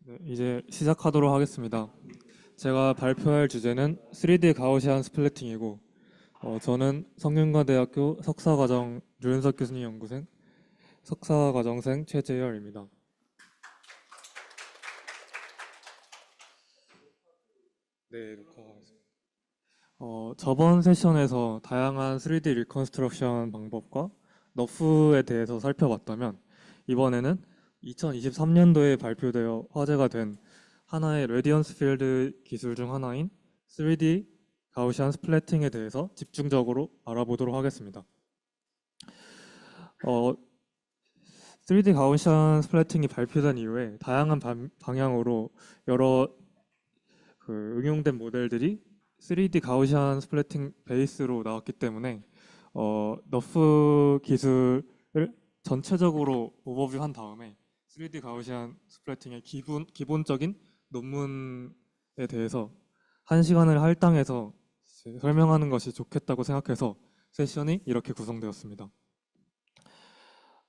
네, 이제 시작하도록 하겠습니다. 제가 발표할 주제는 3D 가우시안 스플래팅이고, 저는 성균관대학교 석사과정 류은석 교수님 연구생, 석사과정생 최재열입니다. 네, 녹화하겠습니다. 저번 세션에서 다양한 3D 리컨스트럭션 방법과 너프에 대해서 살펴봤다면, 이번에는 2023년도에 발표되어 화제가 된 하나의 레디언스 필드 기술 중 하나인 3D 가우시안 스플래팅에 대해서 집중적으로 알아보도록 하겠습니다. 3D 가우시안 스플래팅이 발표된 이후에 다양한 방향으로 여러 응용된 모델들이 3D 가우시안 스플래팅 베이스로 나왔기 때문에 너프 기술을 전체적으로 오버뷰한 다음에 3D 가우시안 스플래팅의 기본적인 논문에 대해서 한 시간을 할당해서 설명하는 것이 좋겠다고 생각해서 세션이 이렇게 구성되었습니다.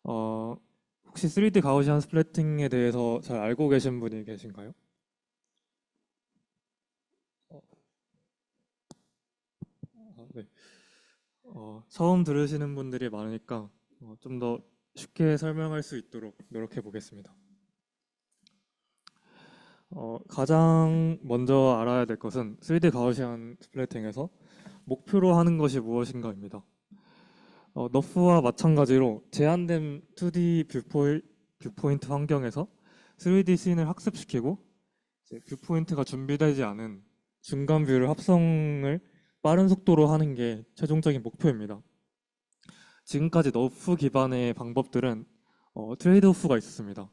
혹시 3D 가우시안 스플래팅에 대해서 잘 알고 계신 분이 계신가요? 네. 처음 들으시는 분들이 많으니까 좀 더 쉽게 설명할 수 있도록 노력해 보겠습니다. 가장 먼저 알아야 될 것은 3D 가우시안 스플래팅에서 목표로 하는 것이 무엇인가입니다. 너프와 마찬가지로 제한된 2D 뷰포인트 환경에서 3D 씬을 학습시키고 뷰포인트가 준비되지 않은 중간 뷰를 합성을 빠른 속도로 하는 게 최종적인 목표입니다. 지금까지 너프 기반의 방법들은 트레이드오프가 있었습니다.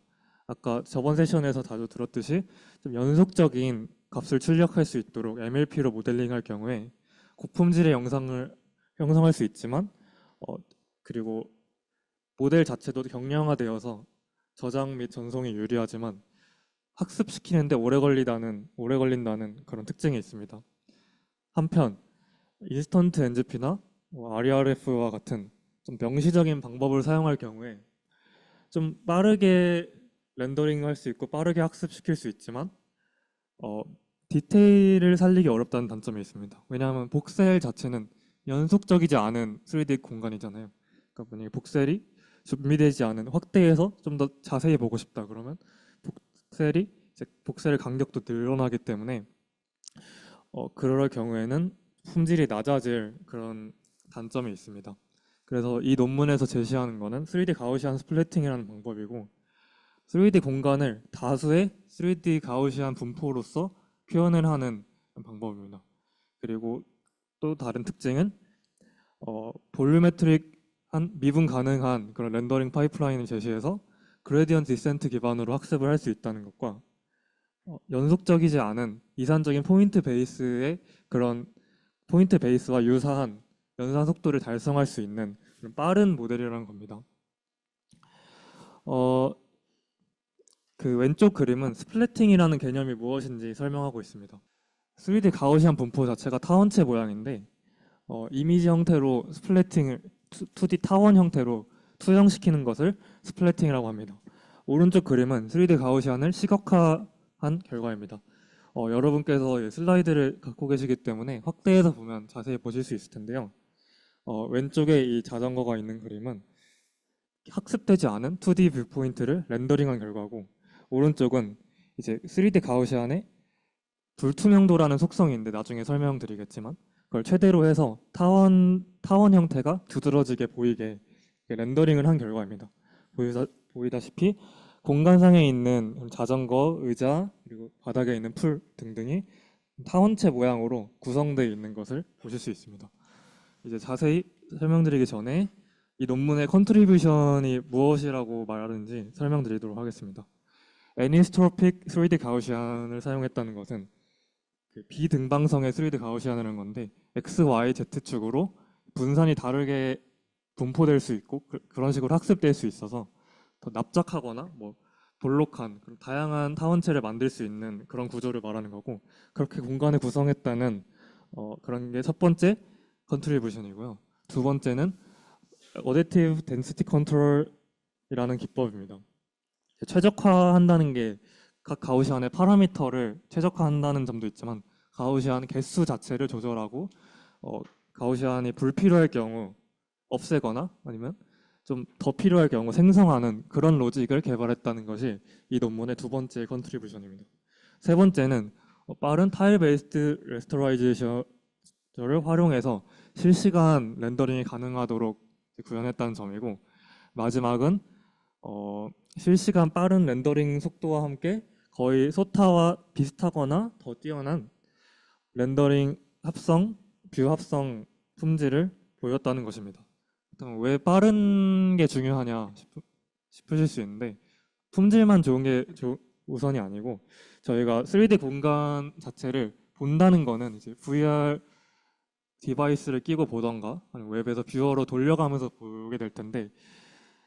아까 저번 세션에서 자주 들었듯이 좀 연속적인 값을 출력할 수 있도록 MLP로 모델링할 경우에 고품질의 영상을 형성할 수 있지만 그리고 모델 자체도 경량화되어서 저장 및 전송이 유리하지만 학습시키는데 오래 걸린다는 그런 특징이 있습니다. 한편 인스턴트 NGP나 RERF와 같은 좀 명시적인 방법을 사용할 경우에 좀 빠르게 렌더링할 수 있고 빠르게 학습시킬 수 있지만 디테일을 살리기 어렵다는 단점이 있습니다. 왜냐하면 복셀 자체는 연속적이지 않은 3D 공간이잖아요. 그러니까 만약에 복셀이 준비되지 않은 확대해서 좀 더 자세히 보고 싶다 그러면 복셀의 간격도 늘어나기 때문에 그럴 경우에는 품질이 낮아질 그런 단점이 있습니다. 그래서 이 논문에서 제시하는 거는 3D 가우시안 스플래팅이라는 방법이고 3D 공간을 다수의 3D 가우시안 분포로서 표현을 하는 방법입니다. 그리고 또 다른 특징은 볼루메트릭한 미분 가능한 그런 렌더링 파이프라인을 제시해서 그레디언트 디센트 기반으로 학습을 할 수 있다는 것과 연속적이지 않은 이산적인 포인트 베이스의 그런 포인트 베이스와 유사한 연산 속도를 달성할 수 있는 그런 빠른 모델이라는 겁니다. 그 왼쪽 그림은 스플래팅이라는 개념이 무엇인지 설명하고 있습니다. 3D 가우시안 분포 자체가 타원체 모양인데 이미지 형태로 스플래팅을 2D 타원 형태로 투영시키는 것을 스플래팅이라고 합니다. 오른쪽 그림은 3D 가우시안을 시각화한 결과입니다. 여러분께서 슬라이드를 갖고 계시기 때문에 확대해서 보면 자세히 보실 수 있을 텐데요. 왼쪽에 이 자전거가 있는 그림은 학습되지 않은 2D 뷰포인트를 렌더링한 결과고 오른쪽은 이제 3D 가우시안의 불투명도라는 속성인데 나중에 설명드리겠지만 그걸 최대로 해서 타원 형태가 두드러지게 보이게 렌더링을 한 결과입니다. 보이다시피 공간상에 있는 자전거, 의자, 그리고 바닥에 있는 풀 등등이 타원체 모양으로 구성되어 있는 것을 보실 수 있습니다. 이제 자세히 설명드리기 전에 이 논문의 컨트리뷰션이 무엇이라고 말하는지 설명드리도록 하겠습니다. 애니스트로픽 3D 가우시안을 사용했다는 것은 비등방성의 3D 가우시안이라는 건데 X, Y, Z축으로 분산이 다르게 분포될 수 있고 그런 식으로 학습될 수 있어서 더 납작하거나 볼록한 다양한 타원체를 만들 수 있는 그런 구조를 말하는 거고 그렇게 공간을 구성했다는 그런 게 첫 번째 컨트리뷰션이고요. 두 번째는 어댑티브 덴시티 컨트롤이라는 기법입니다. 최적화한다는 게 각 가우시안의 파라미터를 최적화한다는 점도 있지만 가우시안 개수 자체를 조절하고 가우시안이 불필요할 경우 없애거나 아니면 좀 더 필요할 경우 생성하는 그런 로직을 개발했다는 것이 이 논문의 두 번째 컨트리뷰션입니다. 세 번째는 빠른 타일 베이스드 레스터라이제이션을 활용해서 실시간 렌더링이 가능하도록 구현했다는 점이고, 마지막은 실시간 빠른 렌더링 속도와 함께 거의 소타와 비슷하거나 더 뛰어난 렌더링 합성, 뷰 합성 품질을 보였다는 것입니다. 왜 빠른 게 중요하냐 싶으실 수 있는데, 품질만 좋은 게 우선이 아니고 저희가 3D 공간 자체를 본다는 거는 이제 VR 디바이스를 끼고 보던가 아니면 웹에서 뷰어로 돌려가면서 보게 될 텐데,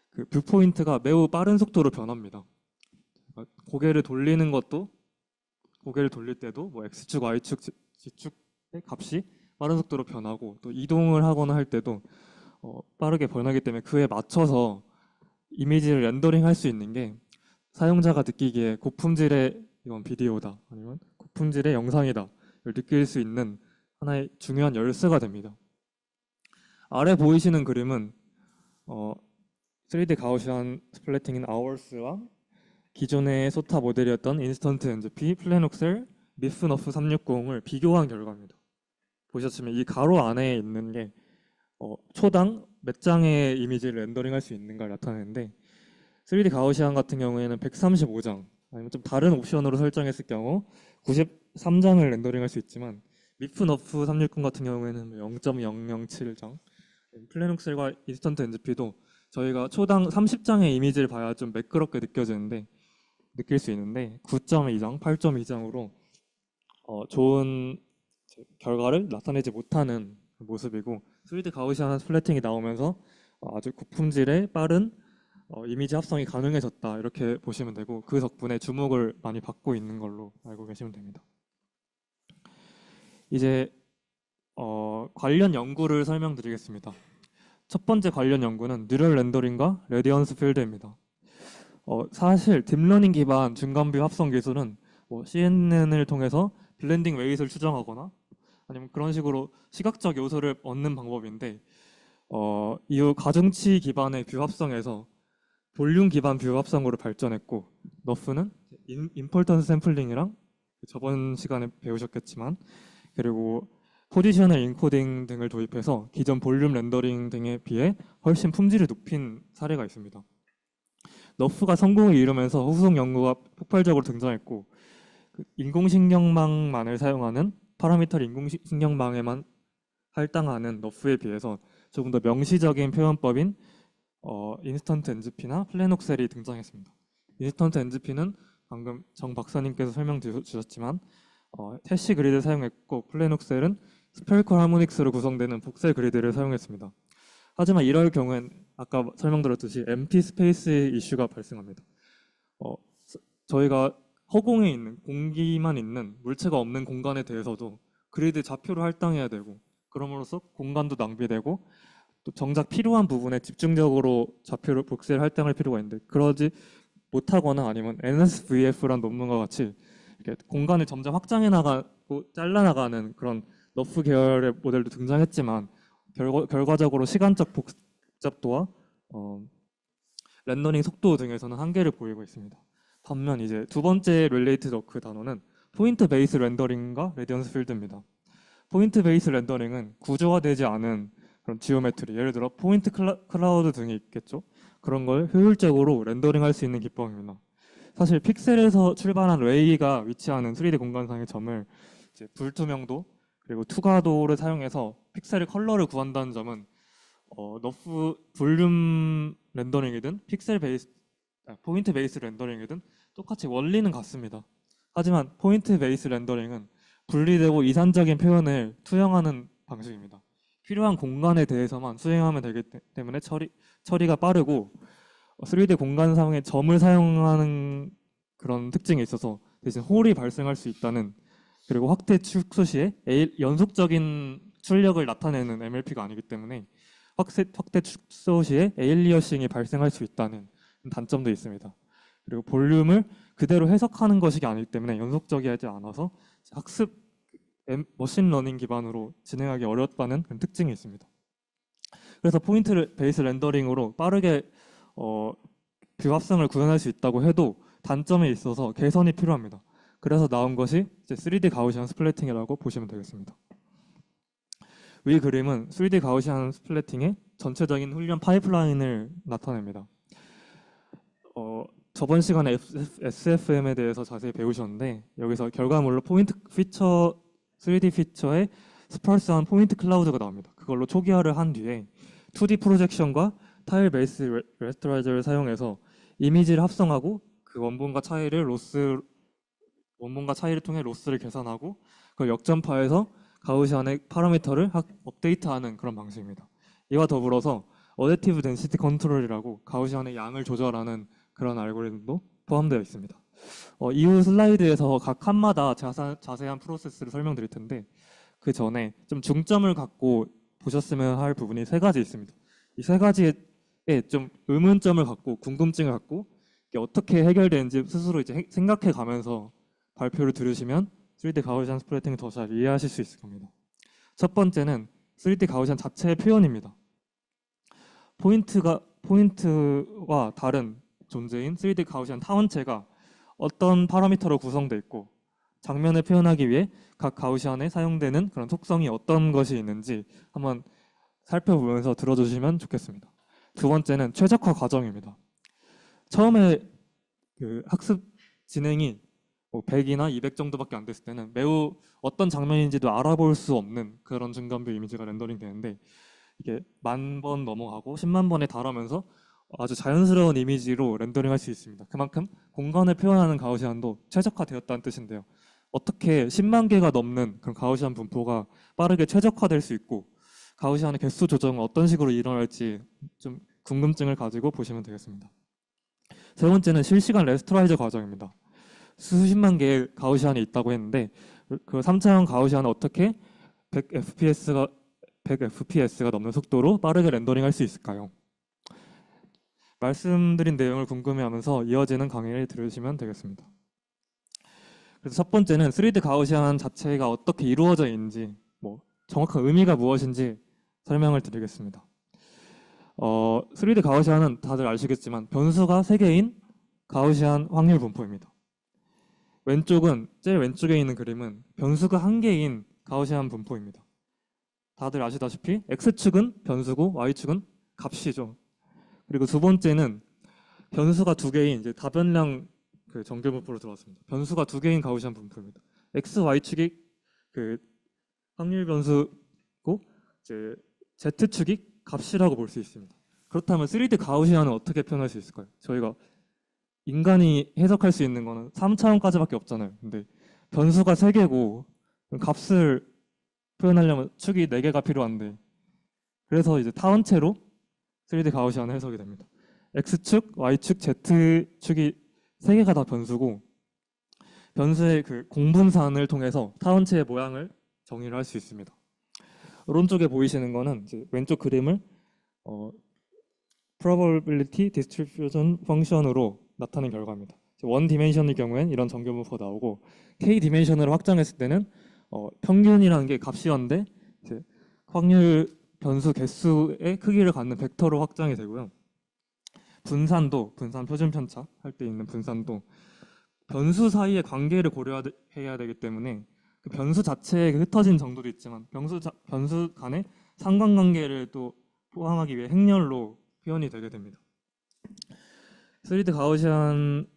그 뷰 포인트가 매우 빠른 속도로 변합니다. 그러니까 고개를 돌리는 것도, 고개를 돌릴 때도 뭐 X축, Y축, Z축의 값이 빠른 속도로 변하고, 또 이동을 하거나 할 때도 빠르게 변하기 때문에 그에 맞춰서 이미지를 렌더링 할 수 있는 게 사용자가 느끼기에 고품질의 이건 비디오다 아니면 고품질의 영상이다 를 느낄 수 있는 하나의 중요한 열쇠가 됩니다. 아래 보이시는 그림은 3D 가우시안 스플래팅인 아워스와 기존의 소타 모델이었던 인스턴트 엔즈피, 플래녹셀, 미프너프 360을 비교한 결과입니다. 보셨지만 이 가로 안에 있는 게 초당 몇 장의 이미지를 렌더링할 수 있는가를 나타내는데, 3D 가우시안 같은 경우에는 135장 아니면 좀 다른 옵션으로 설정했을 경우 93장을 렌더링할 수 있지만, 미프너프 360 같은 경우에는 0.007장, 플래녹셀과 인스턴트 엔즈피도 저희가 초당 30장의 이미지를 봐야 좀 매끄럽게 느낄 수 있는데 9.2장, 8.2장으로 좋은 결과를 나타내지 못하는 모습이고, 3D 가우시안 스플래팅이 나오면서 아주 고품질의 빠른 이미지 합성이 가능해졌다 이렇게 보시면 되고, 그 덕분에 주목을 많이 받고 있는 걸로 알고 계시면 됩니다. 이제 관련 연구를 설명드리겠습니다. 첫 번째 관련 연구는 뉴럴 렌더링과 레디언스 필드입니다. 사실 딥러닝 기반 중간뷰 합성 기술은 CNN을 통해서 블렌딩 웨이트를 추정하거나 아니면 그런 식으로 시각적 요소를 얻는 방법인데, 이후 가중치 기반의 뷰 합성에서 볼륨 기반 뷰 합성으로 발전했고, 너프는 임펄턴스 샘플링이랑 저번 시간에 배우셨겠지만, 그리고 포지셔널 인코딩 등을 도입해서 기존 볼륨 렌더링 등에 비해 훨씬 품질을 높인 사례가 있습니다. 너프가 성공을 이루면서 후속 연구가 폭발적으로 등장했고, 인공신경망만을 사용하는 파라미터 인공신경망에만 할당하는 너프에 비해서 조금 더 명시적인 표현법인 인스턴트 엔즈피나 플래녹셀이 등장했습니다. 인스턴트 엔즈피는 방금 정 박사님께서 설명 주셨지만 해시 그리드를 사용했고, 플래녹셀은 스페리컬 하모닉스로 구성되는 복셀 그리드를 사용했습니다. 하지만 이럴 경우엔 아까 설명드렸듯이 엠티 스페이스 이슈가 발생합니다. 저희가 허공에 있는 공기만 있는 물체가 없는 공간에 대해서도 그리드 좌표를 할당해야 되고, 그럼으로써 공간도 낭비되고, 또 정작 필요한 부분에 집중적으로 좌표를 복셀 할당할 필요가 있는데 그러지 못하거나 아니면 NSVF란 논문과 같이 이렇게 공간을 점점 확장해 나가고 잘라 나가는 그런 너프 계열의 모델도 등장했지만 결과적으로 시간적 복잡도와 렌더링 속도 등에서는 한계를 보이고 있습니다. 반면 이제 두 번째 릴레이트 그 단어는 포인트 베이스 렌더링과 레디언스 필드입니다. 포인트 베이스 렌더링은 구조화되지 않은 그런 지오메트리, 예를 들어 포인트 클라우드 등이 있겠죠. 그런 걸 효율적으로 렌더링할 수 있는 기법입니다. 사실 픽셀에서 출발한 레이가 위치하는 3D 공간상의 점을 이제 불투명도 그리고 투과도를 사용해서 픽셀의 컬러를 구한다는 점은 너프 볼륨 렌더링이든 포인트 베이스 렌더링이든 똑같이 원리는 같습니다. 하지만 포인트 베이스 렌더링은 분리되고 이산적인 표현을 투영하는 방식입니다. 필요한 공간에 대해서만 수행하면 되기 때문에 처리가 빠르고 3D 공간상의 점을 사용하는 그런 특징이 있어서 대신 홀이 발생할 수 있다는, 그리고 확대 축소 시에 연속적인 출력을 나타내는 MLP가 아니기 때문에 확대 축소 시에 에일리어싱이 발생할 수 있다는 단점도 있습니다. 그리고 볼륨을 그대로 해석하는 것이 아니기 때문에 연속적이지 않아서 학습 머신러닝 기반으로 진행하기 어렵다는 그런 특징이 있습니다. 그래서 포인트 베이스 렌더링으로 빠르게 뷰 합성을 구현할 수 있다고 해도 단점에 있어서 개선이 필요합니다. 그래서 나온 것이 이제 3D 가우시안 스플래팅이라고 보시면 되겠습니다. 위 그림은 3D 가우시안 스플래팅의 전체적인 훈련 파이프라인을 나타냅니다. 저번 시간에 SFM에 대해서 자세히 배우셨는데 여기서 결과물로 포인트 피처 3D 피처에 스펄스한 포인트 클라우드가 나옵니다. 그걸로 초기화를 한 뒤에 2D 프로젝션과 타일 베이스 레스터라이저를 사용해서 이미지를 합성하고 그 원본과 차이를 통해 로스를 계산하고 그걸 역전파해서 가우시안의 파라미터를 업데이트하는 그런 방식입니다. 이와 더불어서 어댑티브 덴시티 컨트롤이라고 가우시안의 양을 조절하는 그런 알고리즘도 포함되어 있습니다. 이후 슬라이드에서 각 칸마다 자세한 프로세스를 설명드릴 텐데 그 전에 좀 중점을 갖고 보셨으면 할 부분이 세 가지 있습니다. 이 세 가지에 좀 의문점을 갖고 궁금증을 갖고 이게 어떻게 해결되는지 스스로 이제 생각해 가면서 발표를 들으시면 3D 가우시안 스플래팅을 더 잘 이해하실 수 있을 겁니다. 첫 번째는 3D 가우시안 자체의 표현입니다. 포인트와 다른 존재인 3D 가우시안 타원체가 어떤 파라미터로 구성되어 있고 장면을 표현하기 위해 각 가우시안에 사용되는 그런 속성이 어떤 것이 있는지 한번 살펴보면서 들어주시면 좋겠습니다. 두 번째는 최적화 과정입니다. 처음에 그 학습 진행이 100이나 200 정도밖에 안 됐을 때는 매우 어떤 장면인지도 알아볼 수 없는 그런 중간뷰 이미지가 렌더링 되는데 이게 10,000번 넘어가고 10만 번에 달하면서 아주 자연스러운 이미지로 렌더링 할 수 있습니다. 그만큼 공간을 표현하는 가우시안도 최적화되었다는 뜻인데요. 어떻게 10만 개가 넘는 그런 가우시안 분포가 빠르게 최적화될 수 있고 가우시안의 개수 조정은 어떤 식으로 일어날지 좀 궁금증을 가지고 보시면 되겠습니다. 세 번째는 실시간 레스터라이저 과정입니다. 수십만 개의 가우시안이 있다고 했는데 그 3차원 가우시안은 어떻게 100fps가 넘는 속도로 빠르게 렌더링할 수 있을까요? 말씀드린 내용을 궁금해하면서 이어지는 강의를 들으시면 되겠습니다. 그래서 첫 번째는 3D 가우시안 자체가 어떻게 이루어져 있는지 정확한 의미가 무엇인지 설명을 드리겠습니다. 3D 가우시안은 다들 아시겠지만 변수가 3개인 가우시안 확률 분포입니다. 제일 왼쪽에 있는 그림은 변수가 1개인 가우시안 분포입니다. 다들 아시다시피 X축은 변수고 Y축은 값이죠. 그리고 두 번째는 변수가 2개인 이제 다변량 그 정규 분포로 들어왔습니다. 변수가 2개인 가우시안 분포입니다. X, Y축이 그 확률 변수고 이제 Z축이 값이라고 볼 수 있습니다. 그렇다면 3D 가우시안은 어떻게 표현할 수 있을까요? 저희가 인간이 해석할 수 있는 거는 3차원까지밖에 없잖아요. 근데 변수가 3개고 값을 표현하려면 축이 4개가 필요한데 그래서 이제 타원체로 3D 가우시안을 해석이 됩니다. X축, Y축, Z축이 3개가 다 변수고 변수의 그 공분산을 통해서 타원체의 모양을 정의를 할 수 있습니다. 오른쪽에 보이시는 거는 이제 왼쪽 그림을 probability distribution 펑션으로 나타낸 결과입니다. 원 디멘션의 경우엔 이런 정규 분포가 나오고 k 디멘션으로 확장했을 때는 평균이라는 게 값이었는데 이제 확률 변수 개수의 크기를 갖는 벡터로 확장이 되고요. 분산 표준 편차 할 때 있는 분산도 변수 사이의 관계를 고려해야 되기 때문에 그 변수 자체의 흩어진 정도도 있지만 변수 간의 상관관계를 또 포함하기 위해 행렬로 표현이 되게 됩니다. 3D 가우시안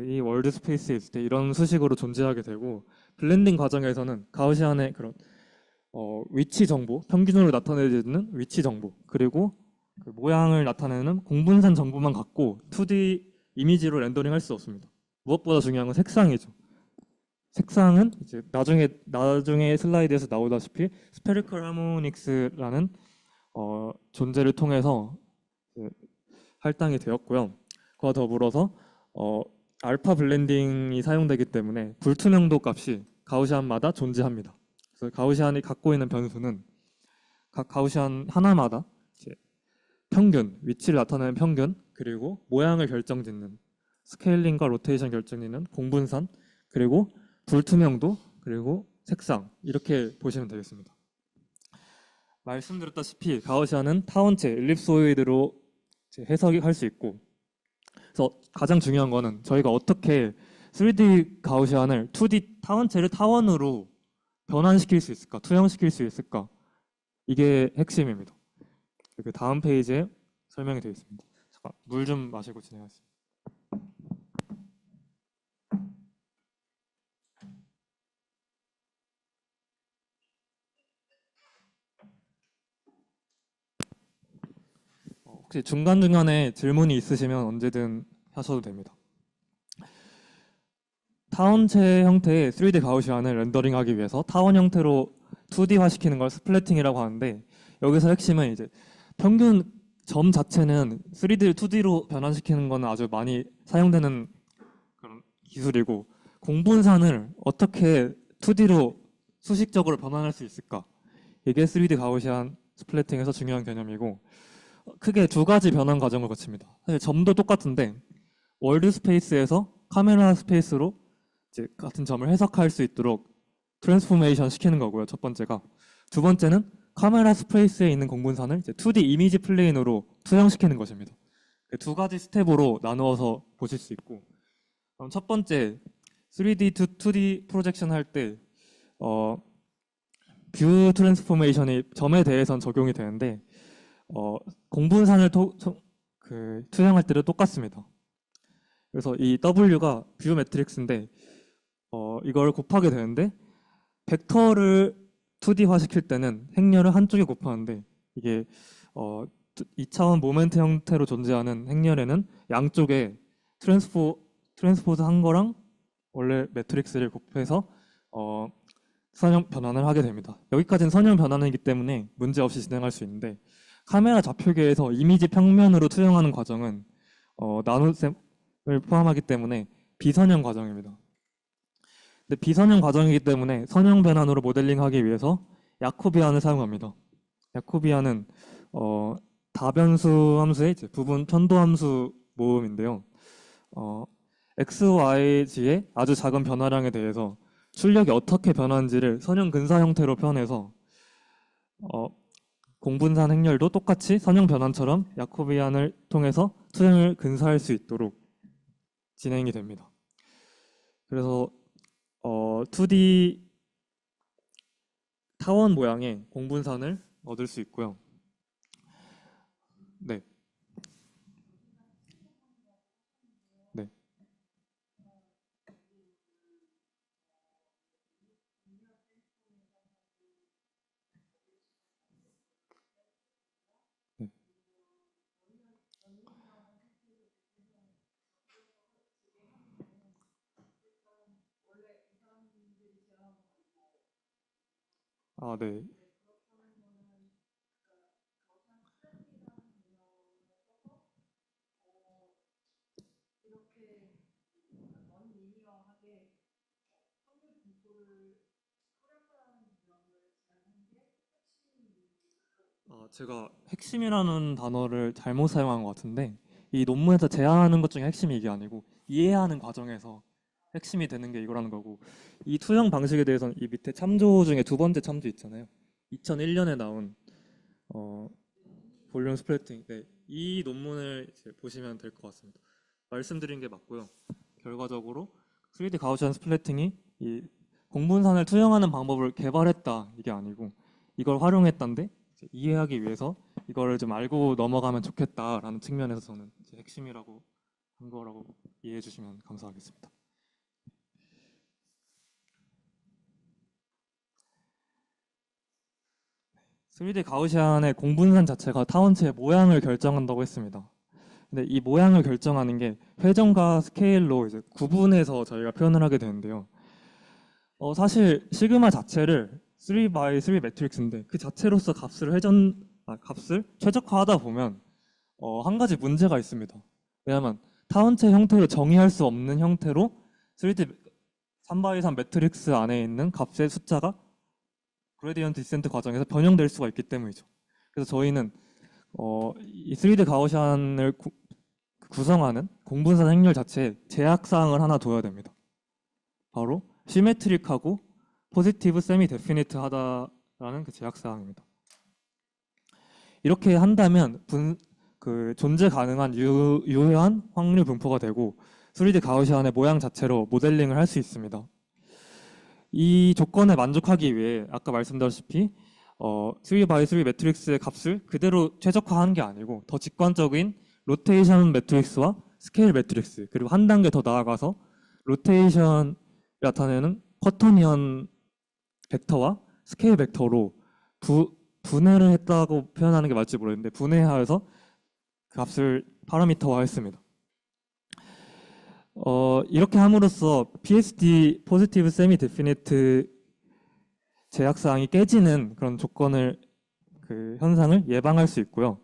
이 월드 스페이스에 있을 때 이런 수식으로 존재하게 되고 블렌딩 과정에서는 가우시안의 그런 위치 정보, 평균으로 나타내는 위치 정보 그리고 그 모양을 나타내는 공분산 정보만 갖고 2D 이미지로 렌더링 할 수 없습니다. 무엇보다 중요한 건 색상이죠. 색상은 이제 나중에 슬라이드에서 나오다시피 스페리컬 하모닉스라는 존재를 통해서 할당이 되었고요. 그와 더불어서 알파 블렌딩이 사용되기 때문에 불투명도 값이 가우시안마다 존재합니다. 그래서 가우시안이 갖고 있는 변수는 각 가우시안 하나마다 이제 평균, 위치를 나타내는 평균 그리고 모양을 결정짓는 스케일링과 로테이션 결정리는 공분산, 그리고 불투명도, 그리고 색상 이렇게 보시면 되겠습니다. 말씀드렸다시피 가우시안은 타원체, 엘립소이드로 해석할 수 있고, 그래서 가장 중요한 거는 저희가 어떻게 3D 가우시안을 2D 타원체를 타원으로 변환시킬 수 있을까, 투영시킬 수 있을까, 이게 핵심입니다. 그 다음 페이지에 설명이 되어 있습니다. 잠깐 물 좀 마시고 진행하겠습니다. 혹시 중간중간에 질문이 있으시면 언제든 하셔도 됩니다. 타원체 형태의 3D 가우시안을 렌더링하기 위해서 타원 형태로 2D화 시키는 걸 스플래팅이라고 하는데, 여기서 핵심은 이제 평균 점 자체는 3D를 2D로 변환시키는 거는 아주 많이 사용되는 그런 기술이고, 공분산을 어떻게 2D로 수식적으로 변환할 수 있을까, 이게 3D 가우시안 스플래팅에서 중요한 개념이고, 크게 두 가지 변환 과정을 거칩니다. 사실 점도 똑같은데 월드 스페이스에서 카메라 스페이스로 이제 같은 점을 해석할 수 있도록 트랜스포메이션 시키는 거고요. 첫 번째가. 두 번째는 카메라 스페이스에 있는 공분산을 이제 2D 이미지 플레인으로 투영시키는 것입니다. 두 가지 스텝으로 나누어서 보실 수 있고, 그럼 첫 번째 3D to 2D 프로젝션 할 때 뷰 트랜스포메이션이 점에 대해선 적용이 되는데 공분산을 투영할 때도 똑같습니다. 그래서 이 W가 뷰 매트릭스인데 이걸 곱하게 되는데, 벡터를 2D화 시킬 때는 행렬을 한쪽에 곱하는데, 이게 2차원 모멘트 형태로 존재하는 행렬에는 양쪽에 트랜스포즈 한 거랑 원래 매트릭스를 곱해서 선형 변환을 하게 됩니다. 여기까지는 선형 변환이기 때문에 문제없이 진행할 수 있는데, 카메라 좌표계에서 이미지 평면으로 투영하는 과정은 나눗셈을 포함하기 때문에 비선형 과정입니다. 근데 비선형 과정이기 때문에 선형 변환으로 모델링하기 위해서 야코비안을 사용합니다. 야코비안은 다변수 함수의 이제 부분 편도 함수 모음인데요. x, y, g의 아주 작은 변화량에 대해서 출력이 어떻게 변하는지를 선형 근사 형태로 표현해서 공분산 행렬도 똑같이 선형 변환처럼 야코비안을 통해서 투영을 근사할 수 있도록 진행이 됩니다. 그래서 2D 타원 모양의 공분산을 얻을 수 있고요. 네. 네. 네. 아, 네. 제가 핵심이라는 단어를 잘못 사용한 것 같은데, 이 논문에서 제안하는 것 중에 핵심이 이게 아니고 이해하는 과정에서 핵심이 되는 게 이거라는 거고, 이 투영 방식에 대해서는 이 밑에 참조 중에 두 번째 참조 있잖아요. 2001년에 나온 볼륨 스플래팅. 네, 이 논문을 이제 보시면 될 것 같습니다. 말씀드린 게 맞고요. 결과적으로 3D 가우시안 스플래팅이 이 공분산을 투영하는 방법을 개발했다, 이게 아니고 이걸 활용했다인데, 이해하기 위해서 이거를 좀 알고 넘어가면 좋겠다라는 측면에서 저는 핵심이라고 한 거라고 이해해 주시면 감사하겠습니다. 3D 가우시안의 공분산 자체가 타원체의 모양을 결정한다고 했습니다. 근데 이 모양을 결정하는 게 회전과 스케일로 이제 구분해서 저희가 표현을 하게 되는데요. 사실 시그마 자체를 3x3 매트릭스인데 그 자체로서 값을 최적화하다 보면 한 가지 문제가 있습니다. 왜냐하면 타원체 형태로 정의할 수 없는 형태로 3D 3x3 매트릭스 안에 있는 값의 숫자가 그레디언트 디센트 과정에서 변형될 수가 있기 때문이죠. 그래서 저희는 이 3D 가우시안을 구성하는 공분산 행렬 자체에 제약사항을 하나 둬야 됩니다. 바로 시메트릭하고 포지티브 세미 데피니트 하다라는 그 제약사항입니다. 이렇게 한다면 존재 가능한 유효한 확률 분포가 되고 3D 가우시안의 모양 자체로 모델링을 할 수 있습니다. 이 조건에 만족하기 위해 아까 말씀드렸다시피 3x3 매트릭스의 값을 그대로 최적화한 게 아니고 더 직관적인 로테이션 매트릭스와 스케일 매트릭스, 그리고 한 단계 더 나아가서 로테이션 나타내는 쿼터니언 벡터와 스케일 벡터로 분해를 했다고 표현하는 게 맞을지 모르겠는데, 분해하여서 그 값을 파라미터화했습니다. 이렇게 함으로써 PSD 포지티브 세미 데피니트 제약사항이 깨지는 그런 조건을, 그 현상을 예방할 수 있고요.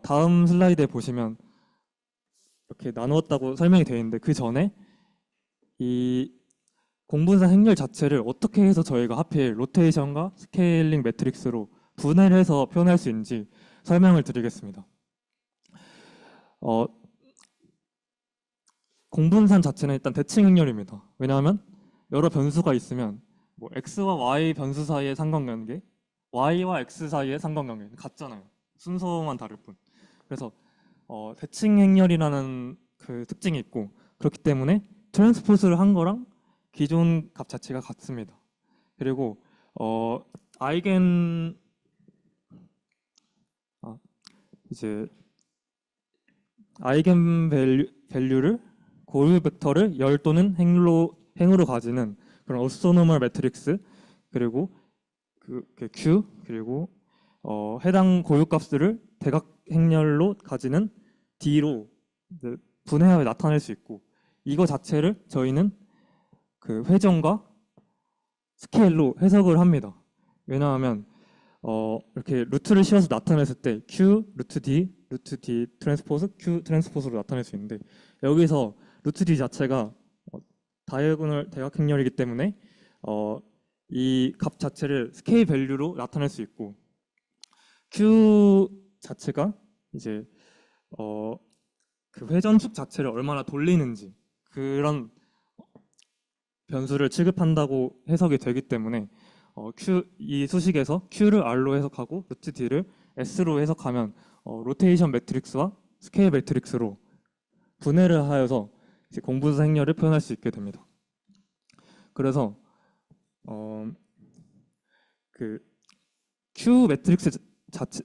다음 슬라이드에 보시면 이렇게 나누었다고 설명이 되어 있는데, 그 전에 이 공분산 행렬 자체를 어떻게 해서 저희가 하필 로테이션과 스케일링 매트릭스로 분해를 해서 표현할 수 있는지 설명을 드리겠습니다. 공분산 자체는 일단 대칭 행렬입니다. 왜냐하면 여러 변수가 있으면 뭐 x와 y 변수 사이의 상관관계, y와 x 사이의 상관관계는 같잖아요. 순서만 다를 뿐. 그래서 대칭 행렬이라는 그 특징이 있고, 그렇기 때문에 트랜스포즈를 한 거랑 기존 값 자체가 같습니다. 그리고 아이겐 밸류를 고유 벡터를 열 또는 행으로 가지는 그런 오소노멀 매트릭스, 그리고 그 Q, 그리고 해당 고유 값들을 대각 행렬로 가지는 D로 분해하여 나타낼 수 있고, 이거 자체를 저희는 그 회전과 스케일로 해석을 합니다. 왜냐하면 이렇게 루트를 씌워서 나타냈을 때 Q, 루트 D 트랜스포즈, Q 트랜스포즈로 나타낼 수 있는데, 여기서 루트 D 자체가 다이아고널 대각 행렬이기 때문에 이 값 자체를 스케일 밸류로 나타낼 수 있고, Q 자체가 이제 그 회전축 자체를 얼마나 돌리는지 그런 변수를 취급한다고 해석이 되기 때문에 이 수식에서 Q를 R로 해석하고 루트 D를 S로 해석하면 로테이션 매트릭스와 스케일 매트릭스로 분해를 하여서 이제 공분산 행렬을 표현할 수 있게 됩니다. 그래서 그 Q 매트릭스 자체,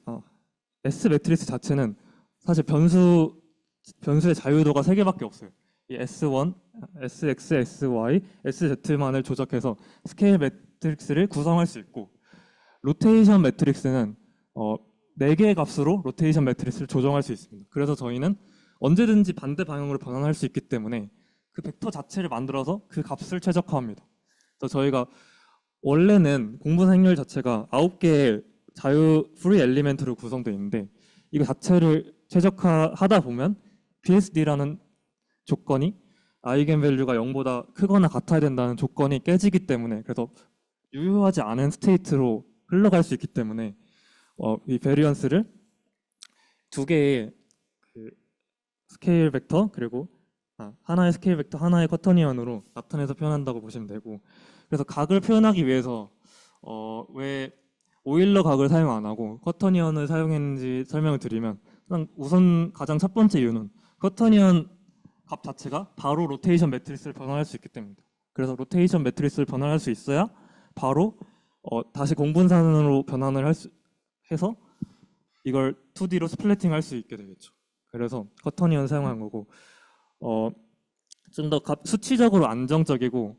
S 매트릭스 자체는 사실 변수의 자유도가 3개밖에 없어요. 이 S1, SX, SY, SZ만을 조작해서 스케일 매트릭스를 구성할 수 있고, 로테이션 매트릭스는 4개의 값으로 로테이션 매트릭스를 조정할 수 있습니다. 그래서 저희는 언제든지 반대 방향으로 변환할 수 있기 때문에 그 벡터 자체를 만들어서 그 값을 최적화합니다. 그래서 저희가 원래는 공분산 행렬 자체가 9개의 자유 프리 엘리멘트로 구성되어 있는데, 이거 자체를 최적화하다 보면 BSD라는 조건이 아이겐 밸류가 0보다 크거나 같아야 된다는 조건이 깨지기 때문에, 그래서 유효하지 않은 스테이트로 흘러갈 수 있기 때문에 이 베리언스를 2개의 그 스케일 벡터, 그리고 하나의 스케일 벡터, 하나의 쿼터니언으로 나타내서 표현한다고 보시면 되고, 그래서 각을 표현하기 위해서 왜 오일러 각을 사용 안 하고 쿼터니언을 사용했는지 설명을 드리면, 우선 가장 첫 번째 이유는 쿼터니언 값 자체가 바로 로테이션 매트리스를 변환할 수 있기 때문입니다. 그래서 로테이션 매트리스를 변환할 수 있어야 바로 다시 공분산으로 변환을 해서 이걸 2D로 스플래팅 할 수 있게 되겠죠. 그래서 쿼터니언 사용한 거고, 좀 더 수치적으로 안정적이고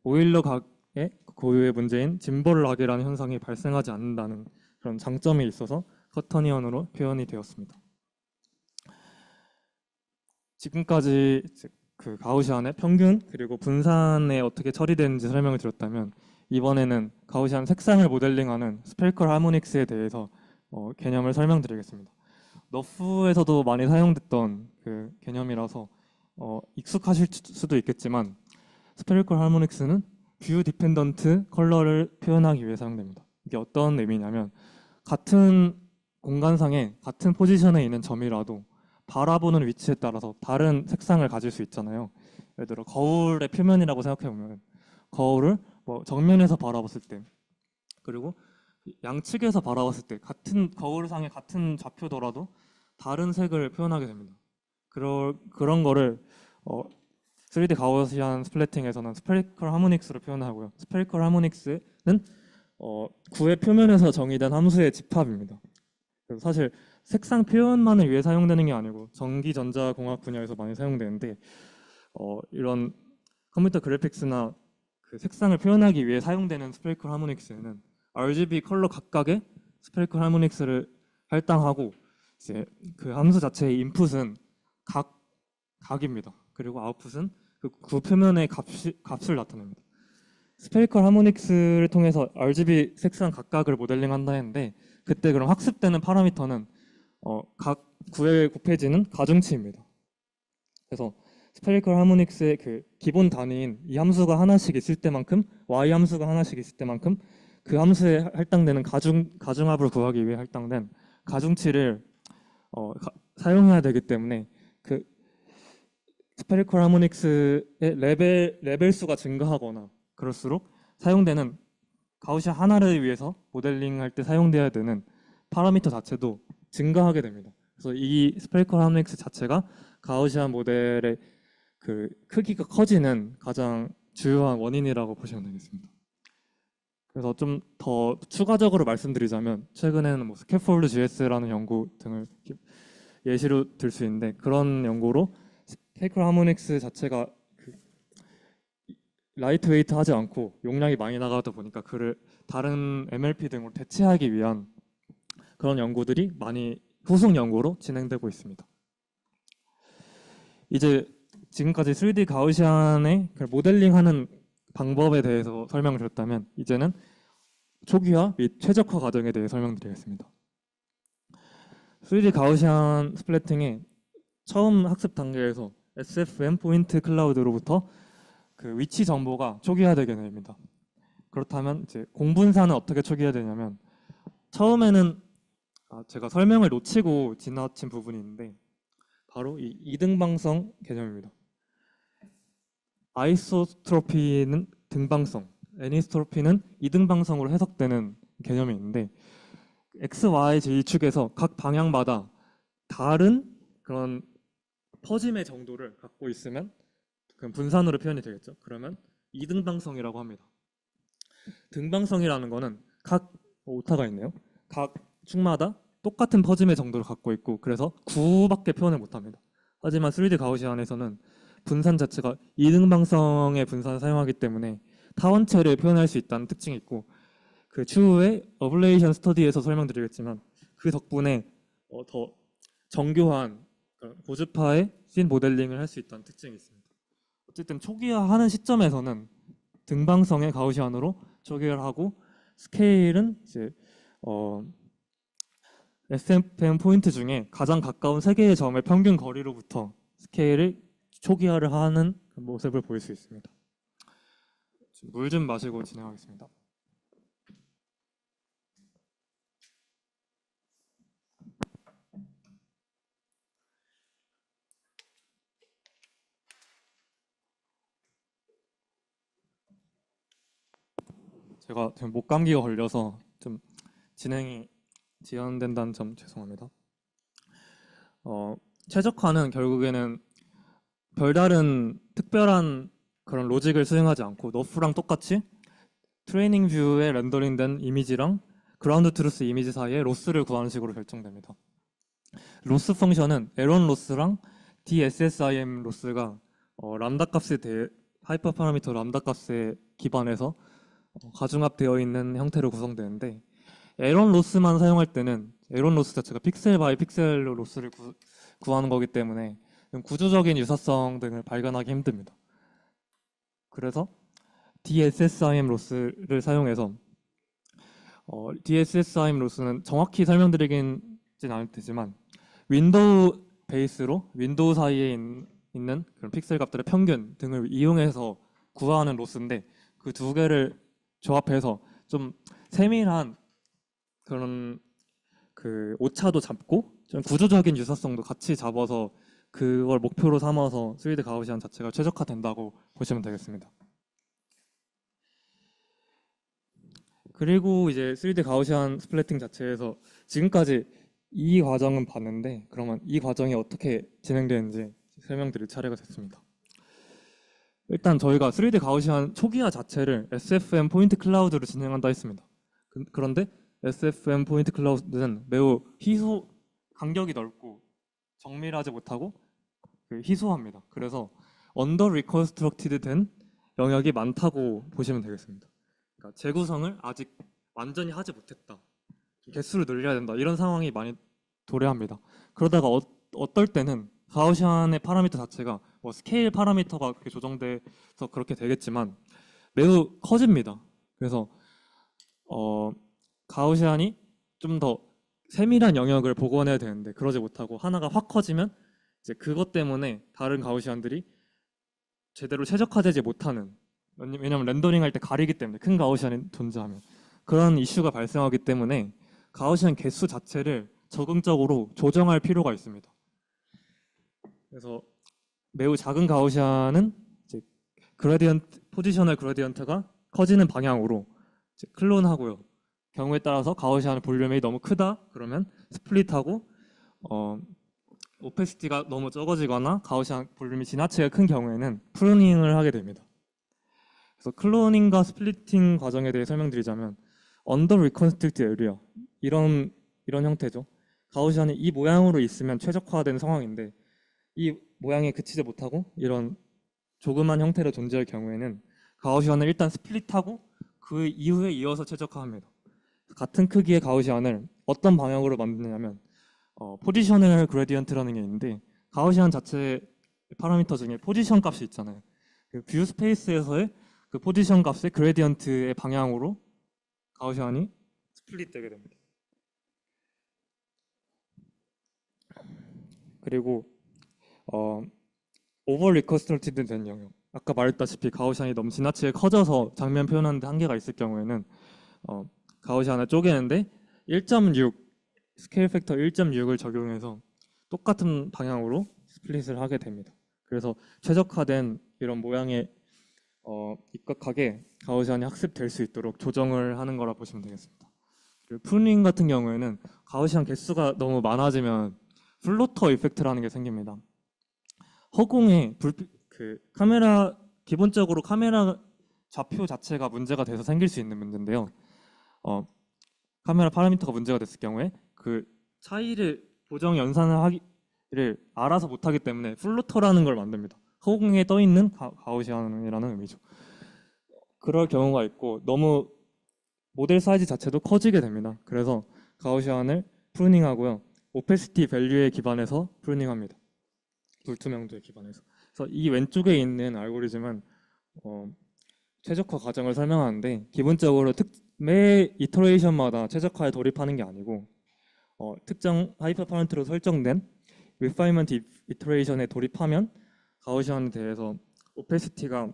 오일러 각의 고유의 문제인 짐벌 락이라는 현상이 발생하지 않는다는 그런 장점이 있어서 쿼터니언으로 표현이 되었습니다. 지금까지 그 가우시안의 평균 그리고 분산에 어떻게 처리되는지 설명을 드렸다면, 이번에는 가우시안 색상을 모델링하는 스페리컬 하모닉스에 대해서 개념을 설명드리겠습니다. 너프에서도 많이 사용됐던 그 개념이라서 익숙하실 수도 있겠지만, 스페리컬 하모닉스는 뷰 디펜던트 컬러를 표현하기 위해 사용됩니다. 이게 어떤 의미냐면, 같은 공간상에 같은 포지션에 있는 점이라도 바라보는 위치에 따라서 다른 색상을 가질 수 있잖아요. 예를 들어 거울의 표면이라고 생각해 보면 거울을 뭐 정면에서 바라봤을 때 그리고 양측에서 바라봤을 때 같은 거울상의 같은 좌표더라도 다른 색을 표현하게 됩니다. 그런 거를 3D 가우시안 스플래팅에서는 스페리컬 하모닉스로 표현하고요. 스페리컬 하모닉스는 구의 표면에서 정의된 함수의 집합입니다. 그래서 사실 색상 표현만을 위해 사용되는 게 아니고 전기전자공학 분야에서 많이 사용되는데 이런 컴퓨터 그래픽스나 그 색상을 표현하기 위해 사용되는 스페리컬 하모닉스에는 RGB 컬러 각각의 스페리컬 하모닉스를 할당하고 이제 그 함수 자체의 인풋은 각입니다. 그리고 아웃풋은 그 구 표면의 값을 나타냅니다. 스페리컬 하모닉스를 통해서 RGB 색상 각각을 모델링한다 했는데 그때 그럼 학습되는 파라미터는 각 구에 곱해지는 가중치입니다. 그래서 스페리컬 하모닉스의 그 기본 단위인 이 함수가 하나씩 있을 때만큼 y 함수가 하나씩 있을 때만큼 그 함수에 할당되는 가중합을 구하기 위해 할당된 가중치를 사용해야 되기 때문에 그 스페리컬 하모닉스의 레벨 수가 증가하거나 그럴수록 사용되는 가우시안 하나를 위해서 모델링할 때 사용돼야 되는 파라미터 자체도 증가하게 됩니다. 그래서 이 스페리컬 하모닉스 자체가 가우시안 모델의 그 크기가 커지는 가장 주요한 원인이라고 보시면 되겠습니다. 그래서 좀 더 추가적으로 말씀드리자면 최근에는 뭐 스캐폴드 GS라는 연구 등을 예시로 들 수 있는데 그런 연구로 스페리컬 하모닉스 자체가 라이트 웨이트하지 않고 용량이 많이 나가다 보니까 그를 다른 MLP 등으로 대체하기 위한 그런 연구들이 많이 후속 연구로 진행되고 있습니다. 이제 지금까지 3D 가우시안의 모델링하는 방법에 대해서 설명드렸다면 이제는 초기화 및 최적화 과정에 대해 설명드리겠습니다. 3D 가우시안 스플래팅의 처음 학습 단계에서 SFM 포인트 클라우드로부터 그 위치 정보가 초기화되게 됩니다. 그렇다면 이제 공분사는 어떻게 초기화되냐면 처음에는 제가 설명을 놓치고 지나친 부분이 있는데 바로 이 이등방성 개념입니다. 아이소트로피는 등방성, 애니스트로피는 이등방성으로 해석되는 개념이 있는데 X, Y, Z축에서 각 방향마다 다른 그런 퍼짐의 정도를 갖고 있으면 그럼 분산으로 표현이 되겠죠. 그러면 이등방성이라고 합니다. 등방성이라는 거는 각 오타가 있네요. 각 축마다 똑같은 퍼짐의 정도를 갖고 있고 그래서 9밖에 표현을 못합니다. 하지만 3D 가우시안에서는 분산 자체가 이등방성의 분산을 사용하기 때문에 타원체를 표현할 수 있다는 특징이 있고 그 추후에 어블레이션 스터디에서 설명드리겠지만 그 덕분에 더 정교한 고주파의 씬 모델링을 할 수 있다는 특징이 있습니다. 어쨌든 초기화하는 시점에서는 등방성의 가우시안으로 초기화를 하고 스케일은 이제 SFM 포인트 중에 가장 가까운 세 개의 점의 평균 거리로부터 스케일을 초기화를 하는 모습을 보일 수 있습니다. 물 좀 마시고 진행하겠습니다. 제가 지금 목감기가 걸려서 좀 진행이 지연된다는 점 죄송합니다. 최적화는 결국에는 별다른 특별한 그런 로직을 수행하지 않고 너프랑 똑같이 트레이닝 뷰에 렌더링된 이미지랑 그라운드 트루스 이미지 사이에 로스를 구하는 식으로 결정됩니다. 로스 펑션은 에런 로스랑 DSSIM 로스가 람다 값에 하이퍼 파라미터 람다 값에 기반해서 가중합되어 있는 형태로 구성되는데 에런 로스만 사용할 때는 에런 로스 자체가 픽셀 바이 픽셀로 로스를 구하는 거기 때문에 구조적인 유사성 등을 발견하기 힘듭니다. 그래서 DSSIM 로스를 사용해서 DSSIM 로스는 정확히 설명드리긴 않을 테지만 윈도우 베이스로 윈도우 사이에 있는 그런 픽셀 값들의 평균 등을 이용해서 구하는 로스인데 그 두 개를 조합해서 좀 세밀한 그런 그 오차도 잡고 좀 구조적인 유사성도 같이 잡아서 그걸 목표로 삼아서 3D 가우시안 자체가 최적화된다고 보시면 되겠습니다. 그리고 이제 3D 가우시안 스플래팅 자체에서 지금까지 이 과정은 봤는데, 그러면 이 과정이 어떻게 진행되는지 설명드릴 차례가 됐습니다. 일단 저희가 3D 가우시안 초기화 자체를 SFM 포인트 클라우드로 진행한다 했습니다. 그런데 SFM 포인트 클라우드는 매우 간격이 넓고 정밀하지 못하고 희소합니다. 그래서 언더 리컨스트럭티드 된 영역이 많다고 보시면 되겠습니다. 그러니까 재구성을 아직 완전히 하지 못했다, 개수를 늘려야 된다, 이런 상황이 많이 도래합니다. 그러다가 어떨 때는 가우시안의 파라미터 자체가 뭐 스케일 파라미터가 그렇게 조정돼서 그렇게 되겠지만 매우 커집니다. 그래서 가우시안이 좀 더 세밀한 영역을 복원해야 되는데 그러지 못하고 하나가 확 커지면 이제 그것 때문에 다른 가우시안들이 제대로 최적화되지 못하는, 왜냐면 렌더링 할 때 가리기 때문에, 큰 가우시안이 존재하면 그런 이슈가 발생하기 때문에 가우시안 개수 자체를 적응적으로 조정할 필요가 있습니다. 그래서 매우 작은 가우시안은 이제 포지셔널 그래디언트가 커지는 방향으로 이제 클론하고요. 경우에 따라서 가우시안 볼륨이 너무 크다 그러면 스플릿하고, 오페시티가 너무 적어지거나 가우시안 볼륨이 지나치게 큰 경우에는 프루닝을 하게 됩니다. 그래서 클로닝과 스플리팅 과정에 대해 설명드리자면, 언더 리컨스트릭트 에리어, 이런 형태죠. 가우시안이 이 모양으로 있으면 최적화된 상황인데 이 모양에 그치지 못하고 이런 조그만 형태로 존재할 경우에는 가우시안을 일단 스플릿하고 그 이후에 이어서 최적화합니다. 같은 크기의 가우시안을 어떤 방향으로 만드냐면, 포지셔널 그래디언트라는 게 있는데, 가우시안 자체의 파라미터 중에 포지션 값이 있잖아요. 그 뷰 스페이스에서의 그 포지션 값의 그래디언트의 방향으로 가우시안이 스플릿 되게 됩니다. 그리고 오버 리컨스트럭티드 된 영역, 아까 말했다시피 가우시안이 너무 지나치게 커져서 장면 표현하는데 한계가 있을 경우에는 가우시안을 쪼개는데 1.6 스케일 팩터 1.6을 적용해서 똑같은 방향으로 스플릿을 하게 됩니다. 그래서 최적화된 이런 모양에 입각하게 가우시안이 학습될 수 있도록 조정을 하는 거라 보시면 되겠습니다. 그리고 프루닝 같은 경우에는 가우시안 개수가 너무 많아지면 플로터 이펙트라는 게 생깁니다. 허공에 기본적으로 카메라 좌표 자체가 문제가 돼서 생길 수 있는 문제인데요. 카메라 파라미터가 문제가 됐을 경우에 그 차이를 보정 연산을 하기를 알아서 못하기 때문에 플로터라는 걸 만듭니다. 허공에 떠 있는 가우시안이라는 의미죠. 그럴 경우가 있고 너무 모델 사이즈 자체도 커지게 됩니다. 그래서 가우시안을 프루닝하고요. 오페시티 밸류에 기반해서 프루닝합니다. 불투명도에 기반해서. 그래서 이 왼쪽에 있는 알고리즘은 최적화 과정을 설명하는데, 기본적으로 매 이터레이션마다 최적화에 돌입하는 게 아니고 특정 하이퍼 파라미터로 설정된 리파이먼트 이터레이션에 돌입하면 가우시안에 대해서 오페시티가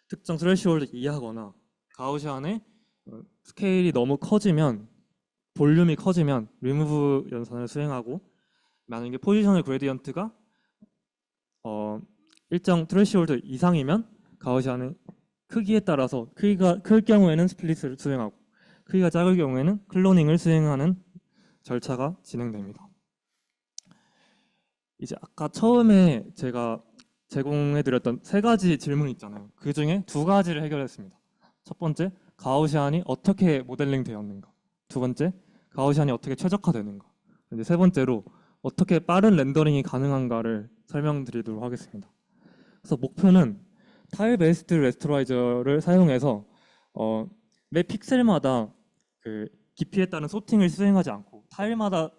특정 스레시홀드 이하거나 가우시안의 스케일이 너무 커지면, 볼륨이 커지면 리무브 연산을 수행하고, 만약에 포지셔널 그래디언트가 일정 트레시홀드 이상이면 가우시안의 크기에 따라서 크기가 클 경우에는 스플릿을 수행하고 크기가 작을 경우에는 클로닝을 수행하는 절차가 진행됩니다. 이제 아까 처음에 제가 제공해드렸던 3가지 질문 있잖아요. 그 중에 2가지를 해결했습니다. 첫 번째, 가우시안이 어떻게 모델링 되었는가. 두 번째, 가우시안이 어떻게 최적화되는가. 이제 세 번째로 어떻게 빠른 렌더링이 가능한가를 설명드리도록 하겠습니다. 그래서 목표는 타일 베이스드 레스토라이저를 사용해서 매 픽셀마다 그 깊이에 따른 소팅을 수행하지 않고 타일마다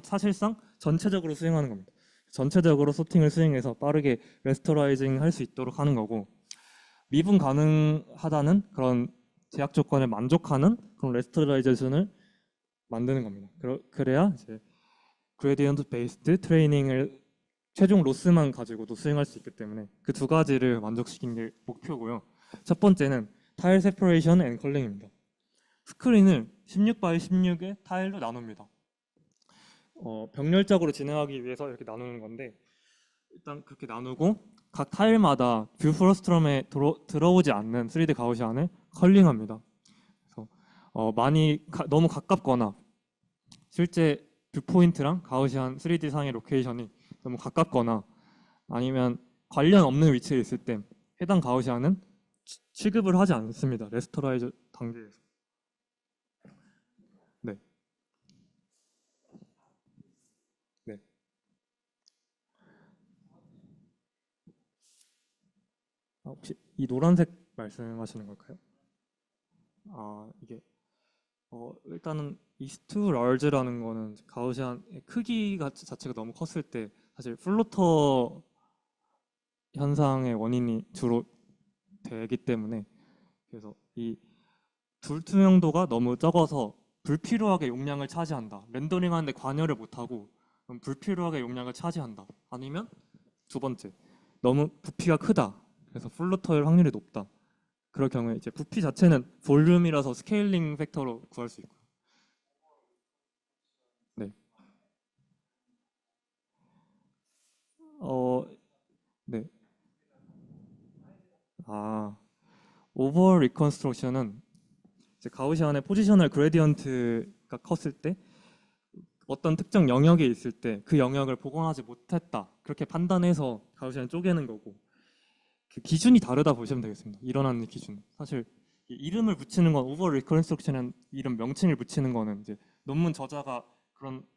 사실상 전체적으로 수행하는 겁니다. 전체적으로 소팅을 수행해서 빠르게 레스토라이징 할 수 있도록 하는 거고, 미분 가능하다는 그런 제약 조건에 만족하는 그런 레스토라이제이션을 만드는 겁니다. 그래야 이제 그레디언트 베이스드 트레이닝을 최종 로스만 가지고도 수행할 수 있기 때문에 그 2가지를 만족시키는 게 목표고요. 첫 번째는 타일 세퍼레이션 앤 컬링입니다. 스크린을 16 x 16의 타일로 나눕니다. 병렬적으로 진행하기 위해서 이렇게 나누는 건데, 일단 그렇게 나누고 각 타일마다 뷰 프로스트럼에 들어오지 않는 3D 가우시안을 컬링합니다. 그래서 너무 가깝거나 실제 뷰 포인트랑 가우시안 3D 상의 로케이션이 너무 가깝거나 아니면 관련 없는 위치에 있을 때 해당 가우시안은 취급을 하지 않습니다. 레스터라이저 단계에서. 네. 네. 혹시 이 노란색 말씀하시는 걸까요? 이게 일단은 is too large라는 거는 가우시안의 크기가 자체가 너무 컸을 때 사실 플로터 현상의 원인이 주로 되기 때문에, 그래서 이 불투명도가 너무 적어서 불필요하게 용량을 차지한다. 렌더링하는데 관여를 못하고 불필요하게 용량을 차지한다. 아니면 두 번째, 너무 부피가 크다. 그래서 플로터일 확률이 높다. 그럴 경우에 이제 부피 자체는 볼륨이라서 스케일링 팩터로 구할 수 있고요. 네. 어, 네. 오버 리컨스트럭션은 이제 가우시안의 포지셔널 그레디언트가 컸을 때 어떤 특정 영역에 있을 때 그 영역을 복원하지 못했다. 그렇게 판단해서 가우시안을 쪼개는 거고, 그 기준이 다르다 보시면 되겠습니다. 일어나는 기준. 사실 이름을 붙이는 건 오버 리컨스트럭션이라는 이름 명칭을 붙이는 거는 이제 논문 저자가 그런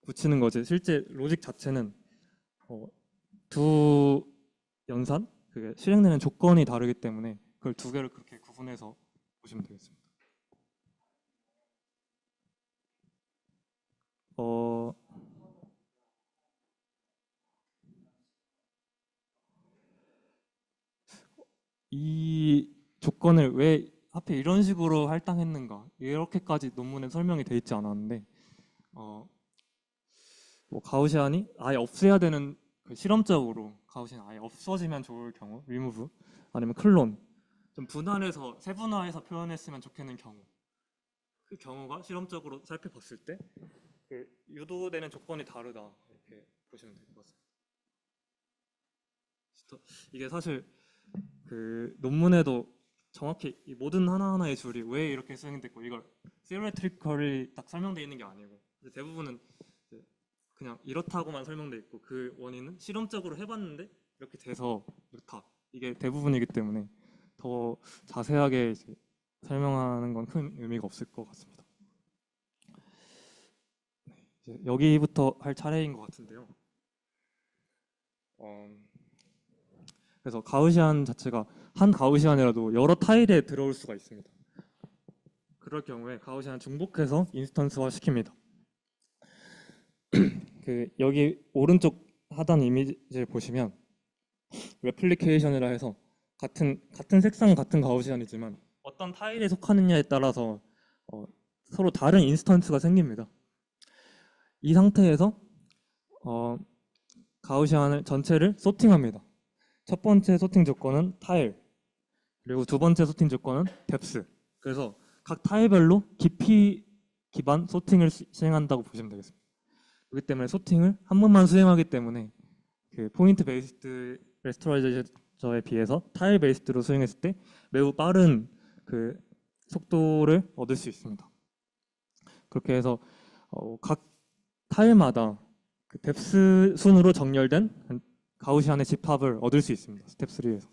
붙이는 거지. 실제 로직 자체는 두 연산 그게 실행되는 조건이 다르기 때문에 그걸 두 개를 그렇게 구분해서 보시면 되겠습니다. 어, 이 조건을 왜 하필 이런 식으로 할당했는가, 이렇게까지 논문에 설명이 돼 있지 않았는데, 뭐 가우시안이 아예 없애야 되는, 그 실험적으로 가우시안 아예 없어지면 좋을 경우 리무브, 아니면 클론, 좀 분할해서 세분화해서 표현했으면 좋겠는 경우, 그 경우가 실험적으로 살펴봤을 때 그 유도되는 조건이 다르다, 이렇게 보시면 될 것 같습니다. 이게 사실 그 논문에도 정확히 이 모든 하나하나의 줄이 왜 이렇게 수행됐고 이걸 theoretically 딱 설명되어 있는 게 아니고, 대부분은 그냥 이렇다고만 설명돼 있고 그 원인은 실험적으로 해봤는데 이렇게 돼서 이렇다, 이게 대부분이기 때문에 더 자세하게 이제 설명하는 건 큰 의미가 없을 것 같습니다. 이제 여기부터 할 차례인 것 같은데요. 그래서 가우시안 자체가 한 가우시안이라도 여러 타일에 들어올 수가 있습니다. 그럴 경우에 가우시안 중복해서 인스턴스화 시킵니다. 그 여기 오른쪽 하단 이미지를 보시면 레플리케이션이라 해서 같은 색상 같은 가우시안이지만 어떤 타일에 속하느냐에 따라서 서로 다른 인스턴스가 생깁니다. 이 상태에서 가우시안을 전체를 소팅합니다. 첫 번째 소팅 조건은 타일, 그리고 두 번째 소팅 조건은 뎁스. 그래서 각 타일별로 깊이 기반 소팅을 시행한다고 보시면 되겠습니다. 그렇기 때문에 소팅을 한 번만 수행하기 때문에 그 포인트 베이스드 레스토라이저에 비해서 타일 베이스드로 수행했을 때 매우 빠른 그 속도를 얻을 수 있습니다. 그렇게 해서 각 타일마다 그 뎁스 순으로 정렬된 가우시안의 집합을 얻을 수 있습니다. 스텝 3에서.